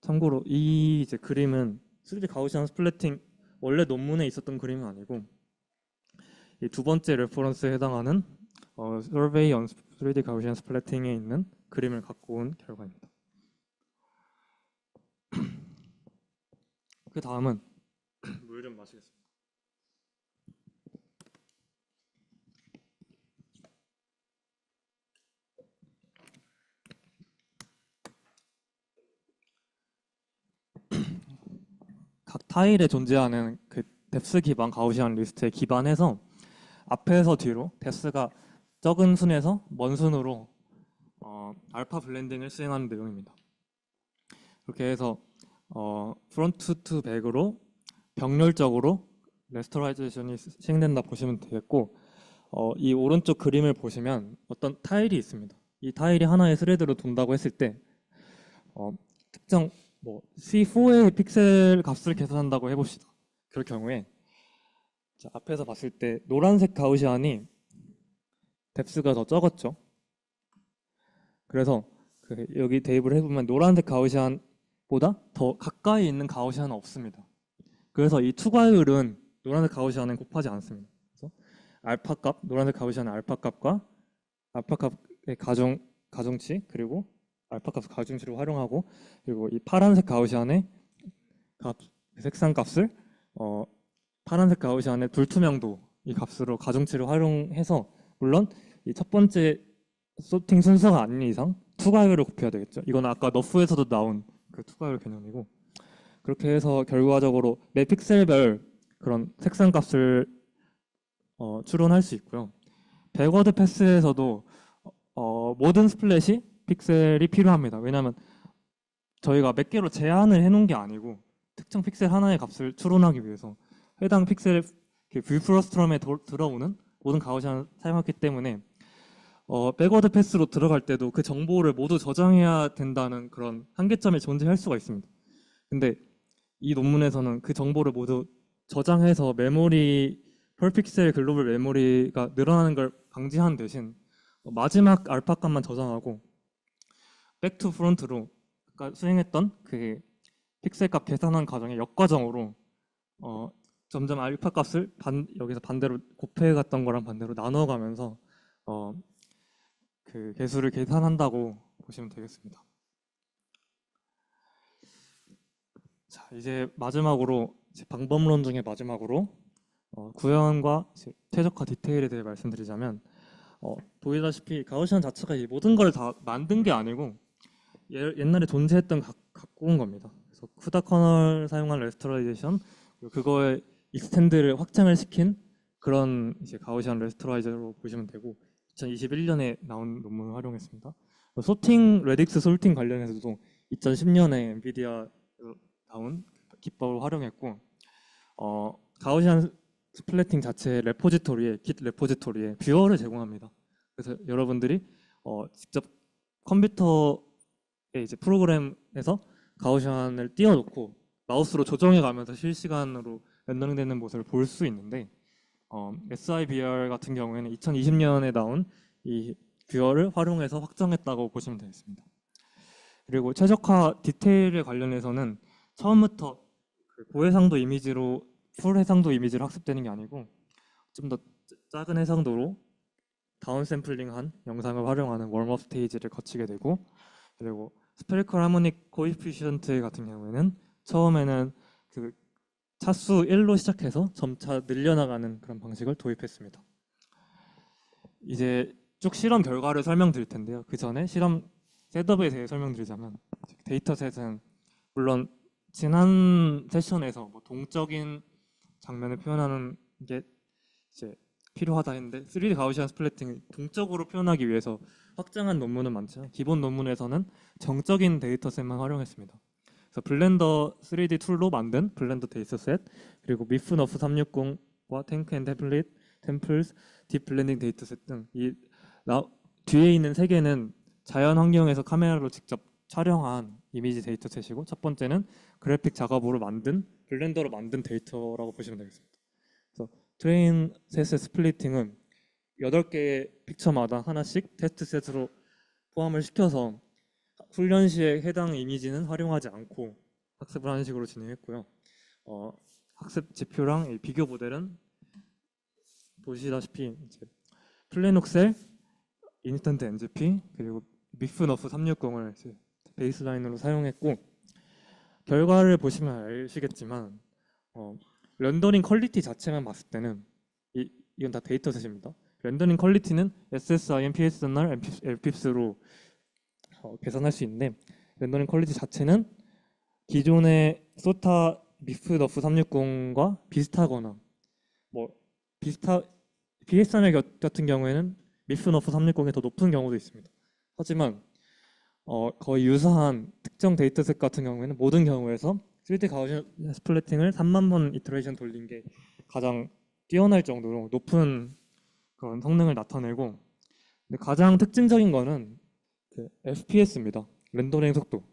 참고로 이 이제 그림은 3D 가우시안 스플래팅 원래 논문에 있었던 그림은 아니고 이 두 번째 레퍼런스에 해당하는 Survey on 3D Gaussian Splatting에 있는 그림을 갖고 온 결과입니다. 그 다음은 물 좀 마시겠습니다. 각 타일에 존재하는 그 뎁스 기반 가우시안 리스트에 기반해서 앞에서 뒤로 뎁스가 적은 순에서 먼 순으로 알파 블렌딩을 수행하는 내용입니다. 그렇게 해서 프론트 투 백으로 병렬적으로 레스터라이제이션이 시행된다 보시면 되겠고, 이 오른쪽 그림을 보시면 어떤 타일이 있습니다. 이 타일이 하나의 스레드로 돈다고 했을 때 특정 C4의 픽셀 값을 계산한다고 해봅시다. 그럴 경우에 자, 앞에서 봤을 때 노란색 가우시안이 뎁스가 더 적었죠. 그래서 여기 대입을 해보면 노란색 가우시안보다 더 가까이 있는 가우시안은 없습니다. 그래서 이 투과율은 노란색 가우시안은 곱하지 않습니다. 그래서 알파 값, 노란색 가우시안의 알파 값과 알파 값의 가중치, 그리고 알파 값 가중치를 활용하고, 그리고 이 파란색 가우시안의 색상 값을 파란색 가우시안의 불투명도 이 값으로 가중치를 활용해서, 물론 이 첫 번째 소팅 순서가 아닌 이상 투과율을 곱해야 되겠죠. 이건 아까 너프에서도 나온 그 투과율 개념이고, 그렇게 해서 결과적으로 매 픽셀별 그런 색상 값을 추론할 수 있고요. 백워드 패스에서도 모든 스플랫이 픽셀이 필요합니다. 왜냐하면 저희가 몇 개로 제한을 해놓은 게 아니고 특정 픽셀 하나의 값을 추론하기 위해서 해당 픽셀 뷰 프로스트럼에 들어오는 모든 가우시안을 사용했기 때문에 백워드 패스로 들어갈 때도 그 정보를 모두 저장해야 된다는 그런 한계점이 존재할 수가 있습니다. 근데 이 논문에서는 그 정보를 모두 저장해서 메모리 펄픽셀 글로벌 메모리가 늘어나는 걸 방지하는 대신 마지막 알파 값만 저장하고 백투 프론트로 아까 수행했던 그 픽셀 값 계산한 과정의 역과정으로 점점 알파 값을 여기서 반대로 곱해 갔던 거랑 반대로 나눠가면서 그 개수를 계산한다고 보시면 되겠습니다. 자, 이제 마지막으로 방법론 중에 마지막으로 구현과 최적화 디테일에 대해 말씀드리자면, 보이다시피 가우시안 자체가 이 모든 걸 다 만든 게 아니고 옛날에 존재했던 갖고 온 겁니다. 그래서 쿠다 커널 사용한 레스터라이제이션, 그거의 익스텐드를 확장을 시킨 그런 이제 가우시안 레스터라이저로 보시면 되고, 2021년에 나온 논문을 활용했습니다. 소팅, 레딕스 솔팅 관련해서도 2010년에 엔비디아에서 나온 기법을 활용했고, 가우시안 스플래팅 자체의 레포지토리에, Git 레포지토리에 뷰어를 제공합니다. 그래서 여러분들이 직접 컴퓨터에 이제 프로그램에서 가우시안을 띄워놓고 마우스로 조정해가면서 실시간으로 렌더링되는 모습을 볼 수 있는데, SIBR 같은 경우에는 2020년에 나온 이 뷰어를 활용해서 확정했다고 보시면 되겠습니다. 그리고 최적화 디테일에 관련해서는 처음부터 그 고해상도 이미지로 풀 해상도 이미지로 학습되는 게 아니고 좀 더 작은 해상도로 다운샘플링한 영상을 활용하는 웜업 스테이지를 거치게 되고, 그리고 스페리컬 하모닉 코이피션트 같은 경우에는 처음에는 그 차수 1로 시작해서 점차 늘려나가는 그런 방식을 도입했습니다. 이제 쭉 실험 결과를 설명드릴 텐데요. 그 전에 실험 셋업에 대해 설명드리자면, 데이터셋은 물론 지난 세션에서 동적인 장면을 표현하는 게 이제 필요하다 했는데, 3D 가우시안 스플래팅을 동적으로 표현하기 위해서 확장한 논문은 많지만 기본 논문에서는 정적인 데이터셋만 활용했습니다. 그래서 블렌더 3D 툴로 만든 블렌더 데이터셋, 그리고 미프너프 360과 탱크 앤 템플스 딥 블렌딩 데이터셋 등 이 뒤에 있는 세 개는 자연 환경에서 카메라로 직접 촬영한 이미지 데이터셋이고, 첫 번째는 그래픽 작업으로 만든 블렌더로 만든 데이터라고 보시면 되겠습니다. 그래서 트레인 셋의 스플리팅은 8개의 픽처마다 하나씩 테스트 셋으로 포함을 시켜서 훈련 시에 해당 이미지는 활용하지 않고 학습을 하는 식으로 진행했고요. 학습 지표랑 비교 모델은 보시다시피 이제 플래녹셀, 인스턴트 NGP, 그리고 미프너프 360을 베이스라인으로 사용했고, 결과를 보시면 아시겠지만 렌더링 퀄리티 자체만 봤을 때는 이건 다 데이터셋입니다. 렌더링 퀄리티는 SSIM, PSNR, LPIPS로 계산할 수 있는데, 렌더링 퀄리티 자체는 기존의 소타 미프너프 360과 비슷하거나 PSNR 같은 경우에는 미프너프 360이 더 높은 경우도 있습니다. 하지만 거의 유사한 특정 데이터셋 같은 경우에는 모든 경우에서 3D 가우시안 스플래팅을 3만 번 이터레이션 돌린 게 가장 뛰어날 정도로 높은 그런 성능을 나타내고, 근데 가장 특징적인 거는 그 FPS입니다. 렌더링 속도.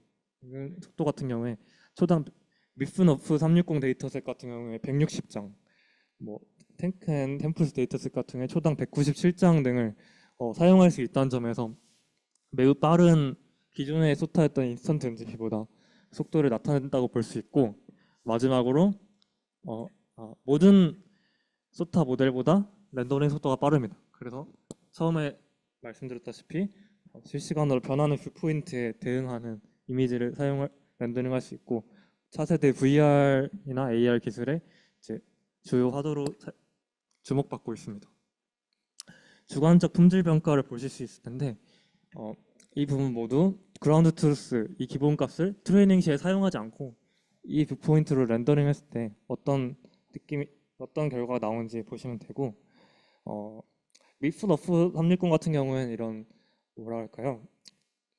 속도 같은 경우에 초당 미프너프 360 데이터셋 같은 경우에 160장, 뭐 탱크앤 템플스 데이터셋 같은 경우에 초당 197장 등을 사용할 수 있다는 점에서 매우 빠른 기존의 소타였던 인스턴트 NGP보다 속도를 나타낸다고 볼 수 있고, 마지막으로 모든 소타 모델보다 렌더링 속도가 빠릅니다. 그래서 처음에 말씀드렸다시피 실시간으로 변하는 뷰포인트에 대응하는 이미지를 렌더링할 수 있고, 차세대 VR이나 AR 기술의 이제 주요 화두로 주목받고 있습니다. 주관적 품질 평가를 보실 수 있을 텐데, 이 부분 모두 그라운드 트루스 이 기본값을 트레이닝 시에 사용하지 않고 이 뷰포인트로 렌더링 했을 때 어떤 결과가 나오는지 보시면 되고, 미프너프 360 같은 경우에는 이런 뭐라 할까요?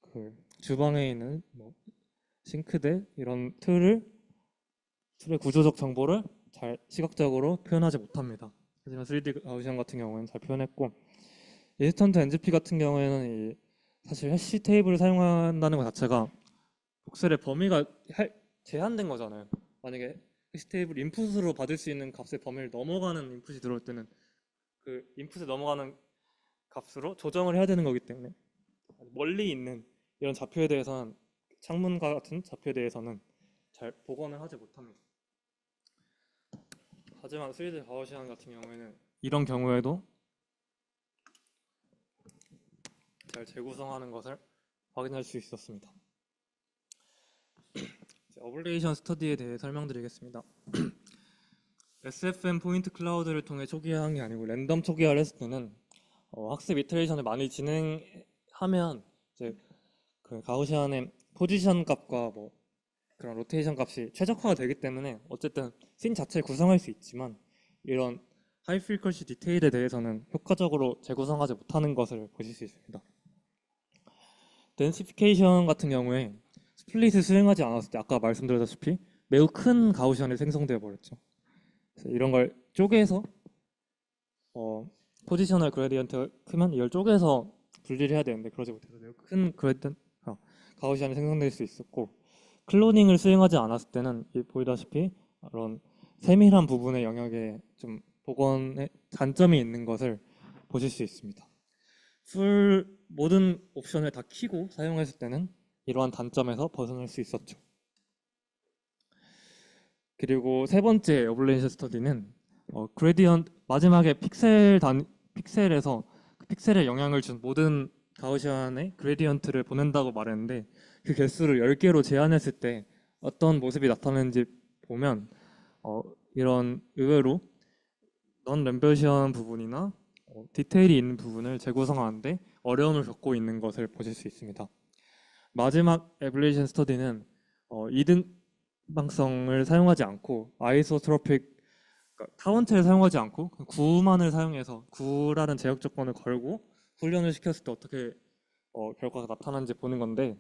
그 주방에 있는 뭐 싱크대 이런 틀의 구조적 정보를 잘 시각적으로 표현하지 못합니다. 하지만 3D 가우시안 같은 경우에는 잘 표현했고, 인스턴트 NGP 같은 경우에는 사실 해시 테이블을 사용한다는 것 자체가 복셀의 범위가 제한된 거잖아요. 만약에 해시 테이블 인풋으로 받을 수 있는 값의 범위를 넘어가는 인풋이 들어올 때는 그 인풋에 넘어가는 값으로 조정을 해야 되는 거기 때문에 멀리 있는 이런 좌표에 대해서는, 창문과 같은 좌표에 대해서는 잘 복원을 하지 못합니다. 하지만 3D 가우시안 같은 경우에는 이런 경우에도 잘 재구성하는 것을 확인할 수 있었습니다. 어블레이션 스터디에 대해 설명드리겠습니다. SFM 포인트 클라우드를 통해 초기화한 게 아니고 랜덤 초기화를 했을 때는 학습 이터레이션을 많이 진행하면 이제 그 가우시안의 포지션 값과 뭐 그런 로테이션 값이 최적화가 되기 때문에 어쨌든 씬 자체를 구성할 수 있지만, 이런 하이 프리퀀시 디테일에 대해서는 효과적으로 재구성하지 못하는 것을 보실 수 있습니다. 덴시피케이션 같은 경우에 스플릿을 수행하지 않았을 때 아까 말씀드렸다시피 매우 큰 가우시안이 생성되어 버렸죠. 그래서 이런 걸 쪼개서 포지셔널 그레디언트가 크면 이걸 쪼개서 분리를 해야 되는데 그러지 못해서 매우 큰 가우시안이 생성될 수 있었고, 클로닝을 수행하지 않았을 때는 보이다시피 이런 세밀한 부분의 영역에 좀 복원의 단점이 있는 것을 보실 수 있습니다. 모든 옵션을 다 켜고 사용했을 때는 이러한 단점에서 벗어날 수 있었죠. 그리고 세 번째 어블레이션 스터디는 그레디언트, 마지막에 픽셀에서 그 픽셀에 영향을 준 모든 가우시안의 그레디언트를 보낸다고 말했는데, 그 개수를 10개로 제한했을 때 어떤 모습이 나타나는지 보면 이런 의외로 넌 램버시언 부분이나 디테일이 있는 부분을 재구성하는데 어려움을 겪고 있는 것을 보실 수 있습니다. 마지막 에블레이션 스터디는 이등방성을 사용하지 않고 아이소트로픽, 그러니까 타원체를 사용하지 않고 구만을 사용해서 구라는 제약 조건을 걸고 훈련을 시켰을 때 어떻게 결과가 나타나는지 보는 건데,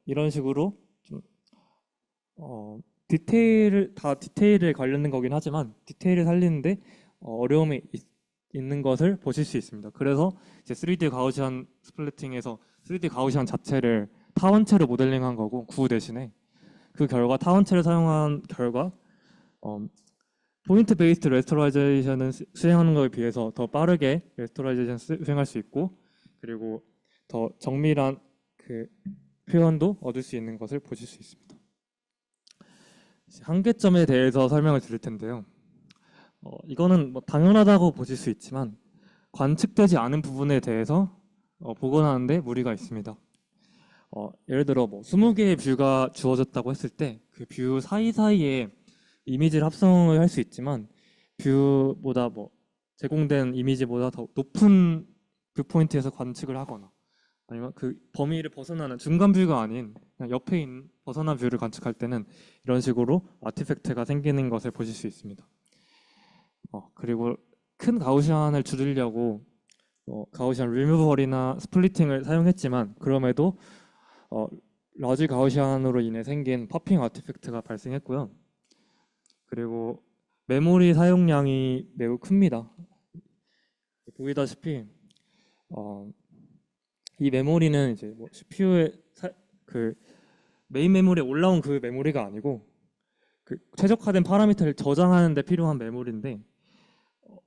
이런 식으로 좀 디테일에 관련된 거긴 하지만 디테일을 살리는데 어려움이 있는 것을 보실 수 있습니다. 그래서 이제 3D 가우시안 스플래팅에서 3D 가우시안 자체를 타원체로 모델링한 거고, 구 대신에 그 결과 타원체를 사용한 결과 포인트 베이스드 레스토라이제이션을 수행하는 것에 비해서 더 빠르게 레스토라이제이션 수행할 수 있고, 그리고 더 정밀한 그 표현도 얻을 수 있는 것을 보실 수 있습니다. 한계점에 대해서 설명을 드릴 텐데요. 이거는 뭐 당연하다고 보실 수 있지만 관측되지 않은 부분에 대해서 복원하는데 무리가 있습니다. 예를 들어 뭐 20개의 뷰가 주어졌다고 했을 때 그 뷰 사이사이에 이미지를 합성을 할 수 있지만, 뷰보다 뭐 제공된 이미지보다 더 높은 뷰 포인트에서 관측을 하거나 아니면 그 범위를 벗어나는 중간 뷰가 아닌 그냥 옆에 있는 벗어난 뷰를 관측할 때는 이런 식으로 아티팩트가 생기는 것을 보실 수 있습니다. 그리고 큰 가우시안을 줄이려고 가우시안 리무벌이나 스플리팅을 사용했지만, 그럼에도 라지 가우시안으로 인해 생긴 퍼핑 아티팩트가 발생했고요. 그리고 메모리 사용량이 매우 큽니다. 보이다시피 이 메모리는 이제 뭐 CPU의 그 메인 메모리에 올라온 그 메모리가 아니고 그 최적화된 파라미터를 저장하는 데 필요한 메모리인데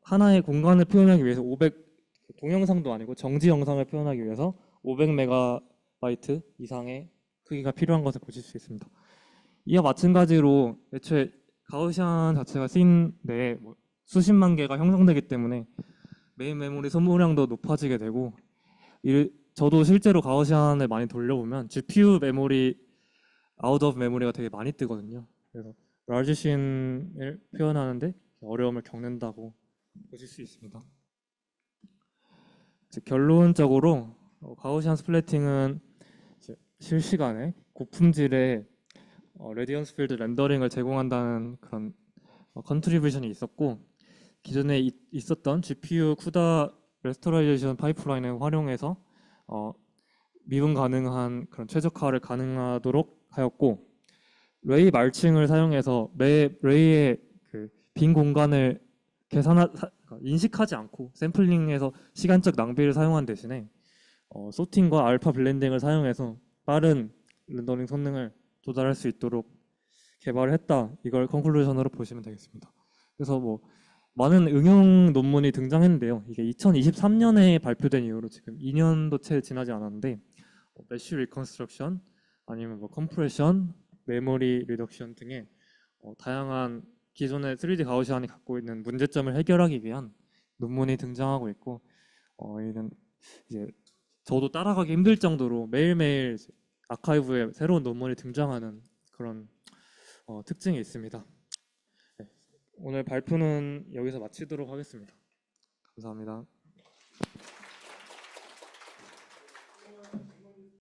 하나의 공간을 표현하기 위해서 500 동영상도 아니고 정지 영상을 표현하기 위해서 500메가바이트 이상의 크기가 필요한 것을 보실 수 있습니다. 이와 마찬가지로 애초에 가우시안 자체가 쓰인 데에 뭐 수십만 개가 형성되기 때문에 메인 메모리 소모량도 높아지게 되고 저도 실제로 가우시안을 많이 돌려보면 GPU 메모리 아웃 오브 메모리가 되게 많이 뜨거든요. 그래서 라지 씬을 표현하는데 어려움을 겪는다고 보실 수 있습니다. 결론적으로 가우시안 스플래팅은 실시간에 고품질의 레디언스 필드 렌더링을 제공한다는 그런 컨트리뷰션이 있었고 기존에 있었던 GPU 쿠다 레스토라이제이션 파이프라인을 활용해서 미분 가능한 그런 최적화를 가능하도록 하였고 레이 말칭을 사용해서 매 레이의 그 빈 공간을 인식하지 않고 샘플링해서 시간적 낭비를 사용한 대신에 소팅과 알파 블렌딩을 사용해서 빠른 렌더링 성능을 도달할 수 있도록 개발을 했다. 이걸 컨클루전으로 보시면 되겠습니다. 그래서 뭐 많은 응용 논문이 등장했는데요. 이게 2023년에 발표된 이후로 지금 2년도 채 지나지 않았는데 메쉬 리컨스트럭션 아니면 뭐 컴프레션, 메모리 리덕션 등의 다양한 기존의 3D 가우시안이 갖고 있는 문제점을 해결하기 위한 논문이 등장하고 있고 이는 이제 저도 따라가기 힘들 정도로 매일매일 아카이브에 새로운 논문이 등장하는 그런 특징이 있습니다. 네, 오늘 발표는 여기서 마치도록 하겠습니다. 감사합니다.